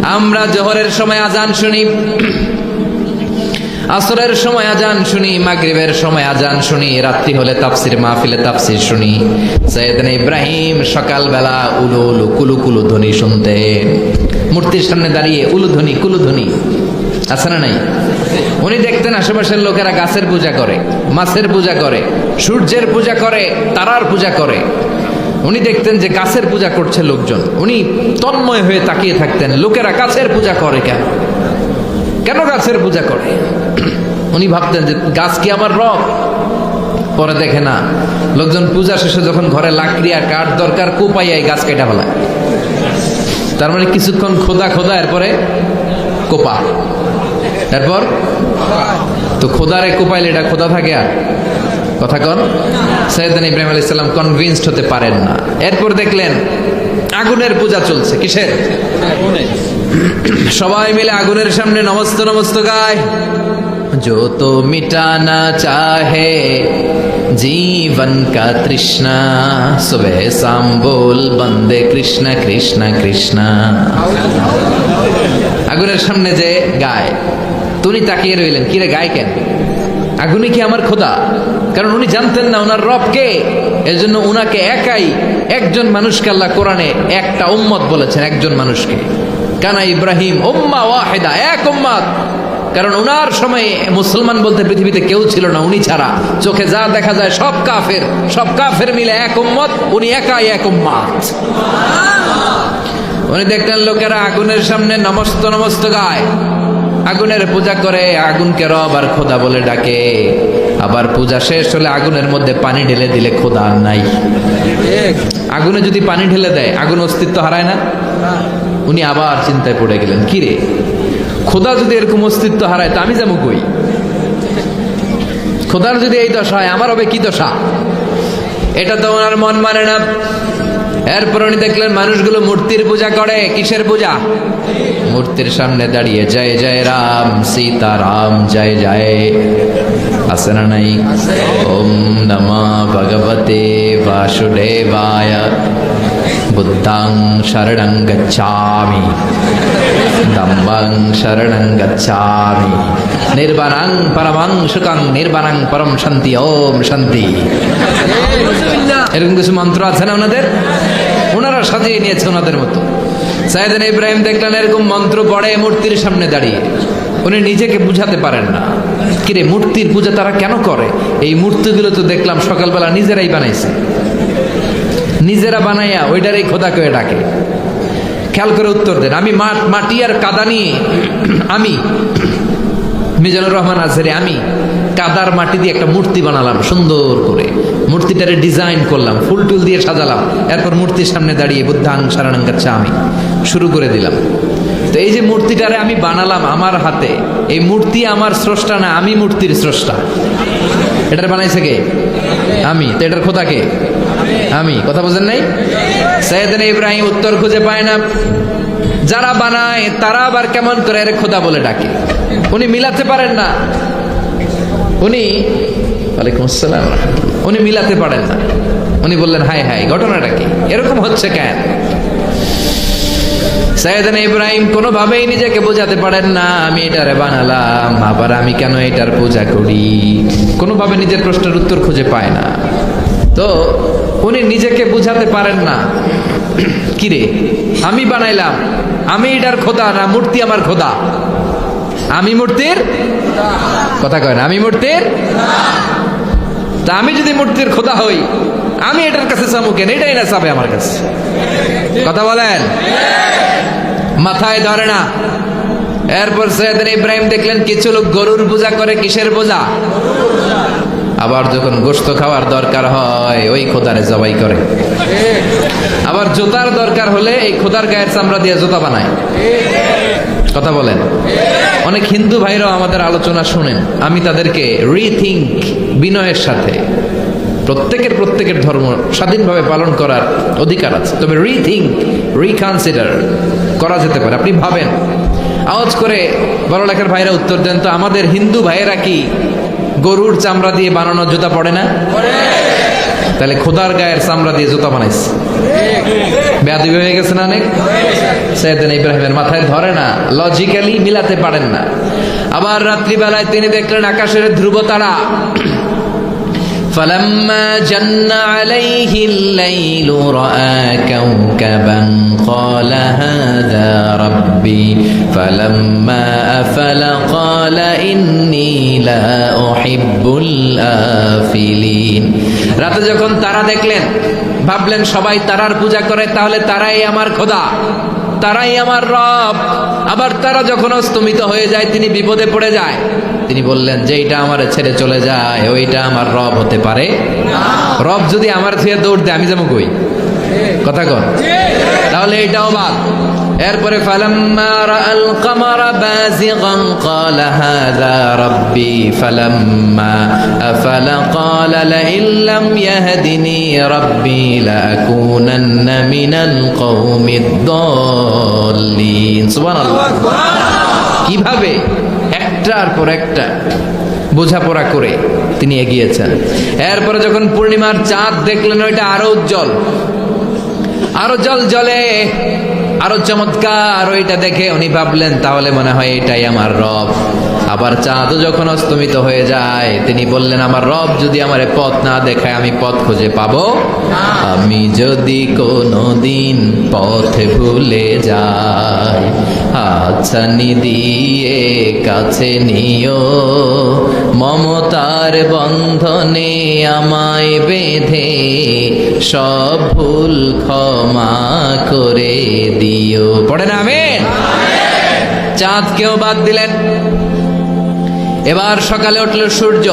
আমরা জোহরের সময় আজান শুনি, আসরের সময় আজান শুনি, মাগরিবের সময় আজান শুনি, রাত্রি হলে তাফসির মাহফিলে তাফসির শুনি। সাইয়েদনা ইব্রাহিম সকালবেলা উলু উলু কুলু কুলু ধ্বনি শুনতেন। মূর্তির সামনে দাঁড়িয়ে উলু ধ্বনি কুলু ধ্বনি আছে না নাই? উনি দেখতেন আশেপাশের লোকেরা গাছের পূজা করে, মাছের পূজা করে, সূর্যের পূজা করে, তারার পূজা করে। উনি দেখতেন যে গাছের পূজা করছে লোকজন, উনি তন্ময় হয়ে তাকিয়ে থাকতেন, লোকেরা গাছের পূজা করে কেন, কেন গাছের পূজা করে? উনি ভাবতেন যে গাছ কি আমার রব? পরে দেখে না, লোকজন পূজা শেষে যখন ঘরে লাকড়ি আর কাঠ দরকার, কোপাইয়াই গাছ কেটে ফেলায়। তার মানে কিছুক্ষণ খোদা খোদা, এরপরে কোপা, এরপর তো খোদারে কোপাইলে এটা খোদা থাকে? আর কথা কন। সাইয়েদনা ইব্রাহিম আলাইহিস সালাম কনভিন্সড হতে পারেন না। এরপর দেখলেন আগুনের পূজা চলছে। কিসের? সবাই মিলে আগুনের সামনে নমস্ত নমস্ত গায়। जो तो मिटाना चाहे जीवन का तृष्णा, सुबह शाम बोल बंदे कृष्ण कृष्ण कृष्ण। আগুনের সামনে যে গায়, তুমি তাকিয়ে রইলেন, কিরে গায় কেন? আগুনই কি আমার খোদা? কারণ উনি জানতেন না ওনার রব কে। এর জন্য উনাকে একাই, একজন মানুষকে আল্লাহ কোরআনে একটা উম্মত বলেছেন, একজন মানুষকে। কানা ইব্রাহিম উম্মা ওয়াহিদা, এক উম্মত। কারণ ওনার সময়ে মুসলমান বলতে পৃথিবীতে কেউ ছিল না, উনি ছাড়া। চোখে যা দেখা যায় সব কাফের, সব কাফের মিলে এক উম্মত, উনি একাই এক উম্মত। উনি দেখলেন লোকেরা আগুনের সামনে নমস্ত নমস্ত গায়, আগুনের পূজা করে, আগুনকে রব আর খোদা বলে ডাকে। আবার পূজা শেষ হলে আগুনের মধ্যে পানি ঢেলে দিলে খোদা আর নাই। আগুনে যদি পানি ঢেলে দেয়, আগুন অস্তিত্ব হারায় না? উনি আবার চিন্তায় পড়ে গেলেন, কিরে খোদা যদি এরকম অস্তিত্ব হারায় তা আমি যাবো কই? খোদার যদি এই দশা হয়, আমার হবে কি দশা? এটা তো ওনার মন মানে না। এরপর উনি দেখলেন মানুষগুলো মূর্তির পূজা করে। কিসের পূজা? মূর্তির সামনে দাঁড়িয়ে জয় জয় রাম সীতারাম জয় জয়, আছে না নাই? ওম নমঃ ভগবতে বাসুদেবায়, বুদ্ধং শরণং গচ্ছামি, ধম্মং শরণং গচ্ছামি, নির্বাণং পরমং সুখং নির্বাণং পরম শান্তি, ওম শান্তি। এরকম কিছু মন্ত্র আছে না ওনাদের? ওনারা সাজিয়ে নিয়েছে ওনাদের মতো। সাইয়েদনা ইব্রাহিম দেখলেন এরকম মন্ত্র পড়ে মূর্তির সামনে দাঁড়িয়ে। উনি নিজেকে বুঝাতে পারেন না, কিরে মূর্তির পূজা তারা কেন করে? এই মূর্তিগুলো তো দেখলাম সকালবেলা নিজেরাই বানাইছে, নিজেরা বানাইয়া ওইটারই খোদা করে ডাকে। খেয়াল করে উত্তর দেন। আমি মাটি আর কাদা নিয়ে, আমি মিজানুর রহমান আজহারি, আমি কাদার মাটি দিয়ে একটা মূর্তি বানালাম সুন্দর করে, মূর্তিটারে ডিজাইন করলাম, ফুল টুল দিয়ে সাজালাম। এরপর মূর্তির সামনে দাঁড়িয়ে বুদ্ধাং শরণং গচ্ছামি শুরু করে দিলাম। তো এই যে মূর্তিটারে আমি বানালাম আমার হাতে, এই মূর্তি আমার স্রষ্টা না, আমি মূর্তির স্রষ্টা। এটার বানাইছে কে? আমি। তো এটার খোদা কে? আমি। কথা বুঝেন নাই? সাইয়েদনা ইব্রাহিম উত্তর খুঁজে পায় না। যারা বানায় তারা আবার কেমন করে এর খোদা বলে ডাকে, উনি মিলাতে পারেন না। উনি ওয়ালাইকুম আসসালাম, উনি মিলাতে পারেন না। উনি বললেন হাই হাই, ঘটনাটা কি, এরকম হচ্ছে কেন? সাইয়েদনা ইব্রাহিম কোনোভাবেই নিজেকে বোঝাতে পারেন না, আমি এটারে বানালাম, আবার আমি কেন এটার পূজা করি? কোনোভাবে নিজের প্রশ্নের উত্তর খুঁজে পায় না। তো উনি নিজেকে বুঝাতে পারেন না, কিরে আমি বানাইলাম, আমি এটার খোদা না মূর্তি আমার খোদা? আমি মূর্তির কথা কয় না, আমি মূর্তির। তা আমি যদি মূর্তির খোদা হই, আমি এটার কাছে চাবো কেন? এটাই না চাবে আমার কাছে। কথা বলেন, মাথায় ধরে না। এরপর সাইয়েদনা ইব্রাহিম দেখলেন কিছু লোক গরুর পূজা করে। কিসের পূজা? আবার যখন গোশত খাওয়ার দরকার হয় ওই খোদারে জবাই করে। আবার জুতার দরকার হলে এই খোদার গায়ের চামড়া দিয়ে জুতা বানায়। কথা বলেন। অনেক হিন্দু ভাইরাও আমাদের আলোচনা শুনেন, আমি তাদেরকে রিথিঙ্ক, বিনয়ের সাথে, প্রত্যেকের ধর্ম স্বাধীনভাবে পালন করার অধিকার আছে, তবে রিথিঙ্ক, রিকনসিডার করা যেতে পারে। আপনি ভাবেন, আওয়াজ করে বড় লেখার ভাইরা উত্তর দেন তো, আমাদের হিন্দু ভাইয়েরা কি গরুর চামড়া দিয়ে বানানো জুতা পড়ে না? তাহলে খোদার গায়ের চামড়া দিয়ে জুতা বানাইছে, বেয়াদবি হয়ে গেছে না অনেক। সাইয়েদনা ইব্রাহিমের মাথায় ধরে না, লজিক্যালি মিলাতে পারেন না। আবার রাত্রিবেলায় তিনি দেখলেন আকাশের ধ্রুব তারা। فلما جن عليه الليل رأى كوكبا قال هذا ربي فلما أفل قال إني لا أحب الآفلين। রাতে যখন তারা দেখলেন ভাবলেন সবাই তারার পূজা করে, তাহলে তারাই আমার খোদা, তারাই আমার রব। আবার তারা যখন অস্তমিত হয়ে যায় তিনি বিপদে পড়ে যায়। তিনি বললেন যেইটা আমার ছেড়ে চলে যায় ওইটা আমার রব হতে পারে না। রব যদি আমার থেকে দৌড় দেয় আমি যাবো কই? কথা কন, তাহলে এটাও বাদ। এরপরে ফালাম্মা রাআল কামারা বাযিগান ক্বালা হাযা রাব্বি ফালাম্মা আফালা ক্বালা লাইন লাম ইয়াহদিনি রাব্বি লাআকুনান্না মিনাল কওমিদ দাল্লিন। সুবহানাল্লাহ। কিভাবে একটার পর একটা বোঝাপড়া করে তিনি এগিয়েছেন। এরপরে যখন পূর্ণিমার চাঁদ দেখলেন ওইটা আরো উজ্জ্বল, আরো জল জ্বলে, আরো চমৎকার। ওইটা দেখে উনি ভাবলেন তাহলে মনে হয় এটাই আমার রব। আবার চাঁদও যখন অস্তমিত হয়ে যায় তিনি বললেন আমার রব যদি আমারে পথ না দেখায় আমি পথ খুঁজে পাবো? আমি যদি কোনোদিন পথ ভুলে যাই হাতছানি দিয়ে কাছে নিও, মমতার বন্ধনে আমায় বেঁধে সব ভুল ক্ষমা করে দিও। পড়েন আমিন। চাঁদকেও বাদ দিলেন। এবার সকালে উঠল সূর্য।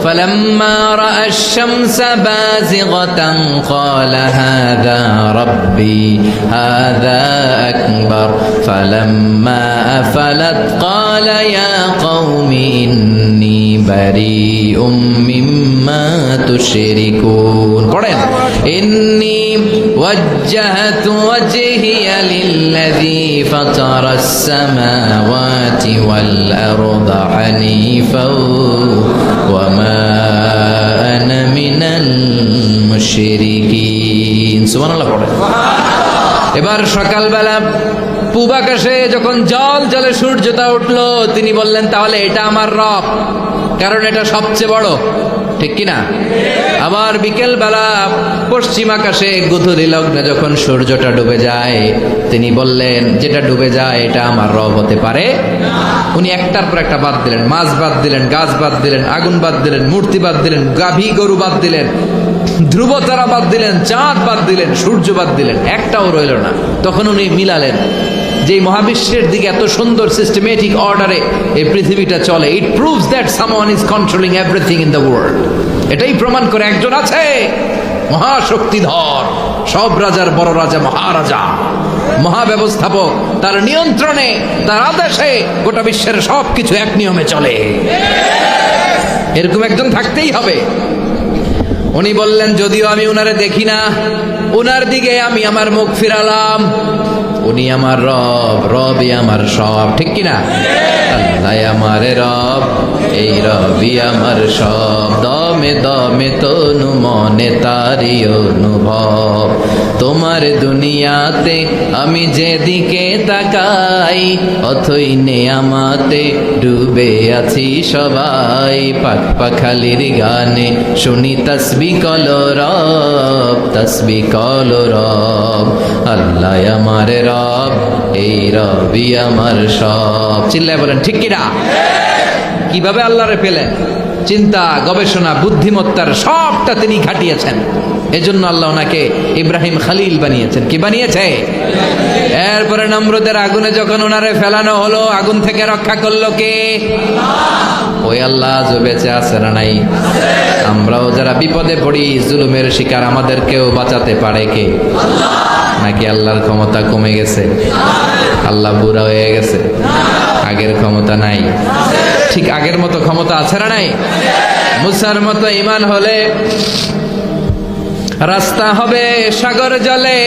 ফালাম্মা রাআ আশ-শামসা বাযিগাতান ক্বালা হাযা রাব্বি হাযা আকবার ফালাম্মা আফালাত ক্বালা ইয়া কওমি ইন্নী বারীউম মিম্মা তুশরিকুন। পড়েন ইন্নী ওয়াজ্জাহতু ওয়াজহিয়া লিল্লাযী ফাতারাস সামাওয়াতি ওয়াল আরদা হানিফা ওয়া মা আনা মিনাল মুশরিকিন। সুবহানাল্লাহ। পড়েন। এবার সকালবেলা পূব আকাশে যখন জল জলে সূর্যটা উঠলো তিনি বললেন তাহলে এটা আমার রব, কারণ এটা সবচেয়ে বড়, ঠিক কিনা? আবার বিকেল বেলা পশ্চিম আকাশে গোধূলি লগ্নে যখন সূর্যটা ডুবে যায় তিনি বললেন যেটা ডুবে যায় এটা আমার রব হতে পারে না। উনি একটার পর একটা বাদ দিলেন, মাছ বাদ দিলেন, গাছ বাদ দিলেন, আগুন বাদ দিলেন, মূর্তি বাদ দিলেন, গাভী গরু বাদ দিলেন, ধ্রুব তারা বাদ দিলেন, চাঁদ বাদ দিলেন, সূর্য বাদ দিলেন, একটাও রইল না। তখন উনি মিলালেন যে মহাবিশ্বের দিকে এত সুন্দর সিস্টেমেটিক অর্ডারে এই পৃথিবীটা চলে। It proves that someone is controlling everything in the world. এটাই প্রমাণ করে একজন আছে মহাশক্তিধর, সব রাজার বড় রাজা, মহারাজা, মহাব্যবস্থাপক, তার নিয়ন্ত্রণে, তার আদেশে গোটা বিশ্বের সবকিছু এক নিয়মে চলে। এরকম একজন থাকতেই হবে। উনি বললেন যদিও আমি উনারে দেখি না, উনার দিকে আমি আমার মুখ ফিরালাম। উনি আমার রব, রবই আমার সব, ঠিক কিনা? আল্লাহ আমার রব, এই রবি আমার সব। দমে দমে তনু মনে তারি অনুভব। তোমার দুনিয়াতে আমি যেদিকে তাকাই অথই নেয়ামাতে ডুবে আছি সবাই। পাক পাখালির গানে শুনি তসবিহ কলরব, তসবিহ কলরব। আল্লাহ আমার রব, এই রবি আমার সব। চিল্লায় বলেন ঠিক কিনা? কিভাবে আল্লাহরে পেলেন? চিন্তা, গবেষণা, বুদ্ধিমত্তার সবটা তিনি খাটিয়েছেন। এজন্য আল্লাহ ওনাকে ইব্রাহিম খলিল বানিয়েছেন। কি বানিয়েছে? এরপরে নমরুদের আগুনে যখন ওনারে ফেলানো হলো আগুন থেকে রক্ষা করলো কে? ওই আল্লাহ আজও বেঁচে আছে না নাই? আমরাও যারা বিপদে পড়ি, জুলুমের শিকার, আমাদেরকেও বাঁচাতে পারে কে? নাকি আল্লাহর ক্ষমতা কমে গেছে? আল্লাহ বুড়া হয়ে গেছে? আগের ক্ষমতা নাই? ঠিক আগের মতো ক্ষমতা আছে না নাই? মুসার মতো ঈমান হলে রাস্তা হবে সাগর জলে,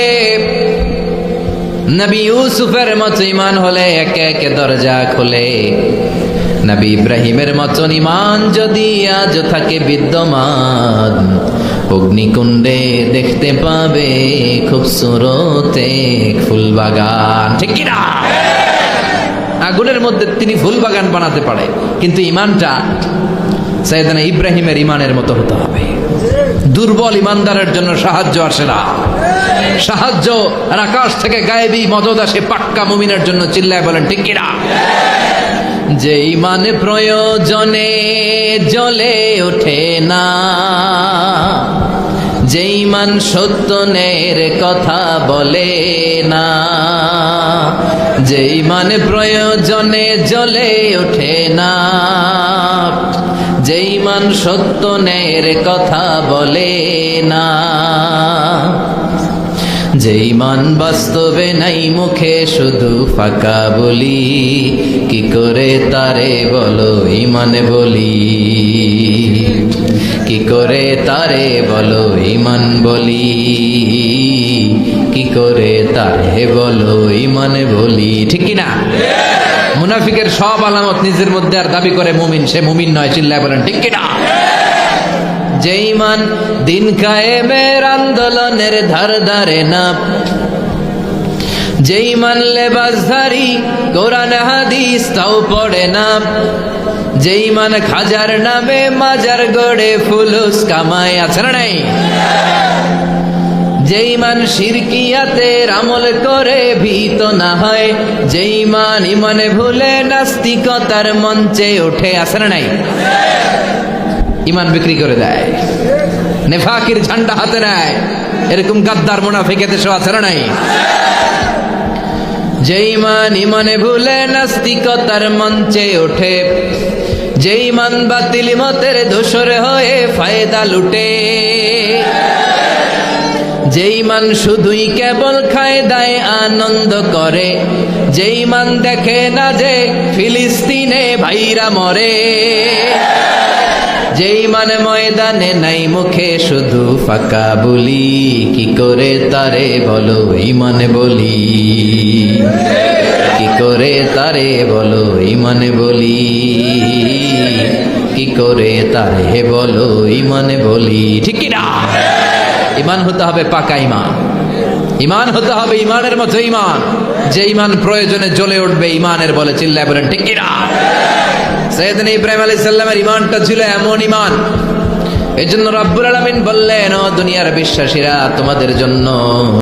নবী ইউসুফের মতো ঈমান হলে একে একে দরজা খোলে। নবী ইব্রাহিমের মতন ঈমান যদি আজ থাকে বিদ্যমান, অগ্নিকুণ্ডে দেখতে পাবে খুবসুরত এক ফুল বাগান। ঠিক কিনা? আগুনের মধ্যে তিনি ফুল বাগান বানাতে পারে, কিন্তু ইমানটা সাইয়েদনা ইব্রাহিমের ইমানের মতো হতে হবে। দুর্বল ইমানদারের জন্য সাহায্য আসে না। সাহায্য আর আকাশ থেকে গায়েবী মদদ আসে পাক্কা মুমিনের জন্য। চিল্লায় বলেন ঠিক কিনা? যে ইমান প্রয়োজনে জ্বলে ওঠে না, যে ইমান সত্যনের কথা বলে না, যে ইমান প্রয়োজনে জ্বলে ওঠে না, যে ইমান সত্যনের কথা বলে না, যে ইমান বাস্তবে নাই মুখে শুধু ফাঁকা বলি, কি করে তারে বলো ইমান বলি, কি করে তারে বলো ইমান বলি, কি করে তারে বলো ইমান বলি। ঠিক কিনা? মুনাফিকের সব আলামত নিজের মধ্যে আর দাবি করে মুমিন, সে মুমিন নয়। চিল্লায় বলেন ঠিক কিনা? যে ইমান দিন কায়েমের আন্দোলনের ধার ধারে না, যে ইমান লেবাসধারী কোরআন হাদিস তাও পড়ে না, যে ইমান খাজার নামে মাজার গড়ে ফুলুস কামায়। আছে না নাই? যে ইমান শিরকিয়াতের আমল করে ভীত না হয়, যে ইমান ইমানে ভুলে নাস্তিকতার মঞ্চে ওঠে। আছে না নাই? ইমান বিক্রি করে দেয়, নেফাকির ঝান্ডা হাতে নেয়, এরকম গাদ্দার মুনাফিক দেশও আছে না নাই? যে ইমান ইমানে ভুলে নাস্তিকতার মঞ্চে ওঠে, যে ইমান বাতিল মতের দোসর হয়ে ফায়দা লুটে, যে ইমান শুধুই কেবল খায় দায় আনন্দ করে, যে ইমান দেখে না যে ফিলিস্তিনে ভাইরা মরে, যে ইমান ময়দানে নাই মুখে শুধু ফাঁকা বলি, কি করে তারে বলো ইমান বলি, কি করে তারে বলো ইমান বলি, কি করে তারে বলো ইমান বলি। ঠিক কিনা? ইমান হতে হবে পাকা ইমান, ইমান হতে হবে ইমানের মতো ইমান, যে ইমান প্রয়োজনে জ্বলে উঠবে ইমানের বলে। চিল্লায় বলেন ঠিক কিনা? সাইয়েদনা ইব্রাহিম আলাইহিস সালামের ইমানটা ছিল এমন ইমান, এজন্য রব্বুল আলামিন বললেন, ও দুনিয়ার বিশ্বাসীরা, তোমাদের জন্য